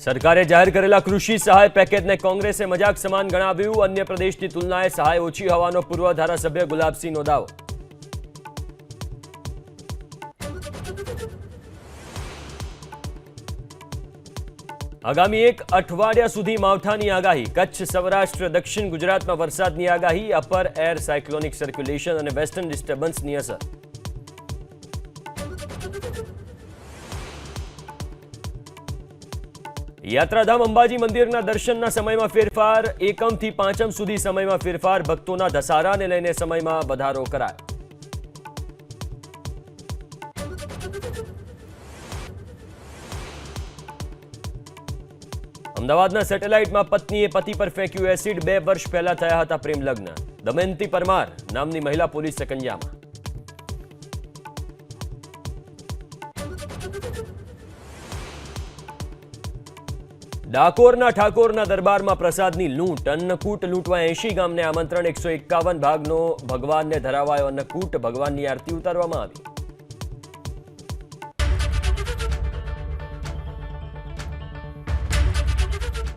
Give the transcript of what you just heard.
સરકારે જાહેર કરેલા કૃષિ સહાય પેકેજને કોંગ્રેસે મજાક સમાન ગણાવ્યું. અન્ય પ્રદેશની તુલનાએ સહાય ઓછી હોવાનો પૂર્વ ધારાસભ્ય ગુલાબસિંહનો દાવો. આગામી એક અઠવાડિયા સુધી માવઠાની આગાહી. કચ્છ, સૌરાષ્ટ્ર, દક્ષિણ ગુજરાતમાં વરસાદની આગાહી. અપર એર સાયક્લોનિક સર્ક્યુલેશન અને વેસ્ટર્ન ડિસ્ટર્બન્સની અસર. યાત્રાધામ અંબાજી મંદિરના દર્શનના સમયમાં ફેરફાર. એકમથી પાંચમ સુધી સમયમાં ફેરફાર. ભક્તોના ધસારાને લઈને સમયમાં વધારો કરાયો. અમદાવાદના સેટેલાઇટમાં પત્નીએ પતિ પર ફેંક્યું એસિડ. 2 વર્ષ પહેલા થયા હતા પ્રેમ લગ્ન. દમયંતી પરમાર નામની મહિલા પોલીસ સકંજામાં. ડાકોરના ઠાકોરના દરબારમાં પ્રસાદની લૂંટ. અન્નકૂટ લૂંટવા 80 ગામને આમંત્રણ. 151 ભાગનો ભગવાનને ધરાવાયો અન્નકૂટ. ભગવાનની આરતી ઉતારવામાં આવી.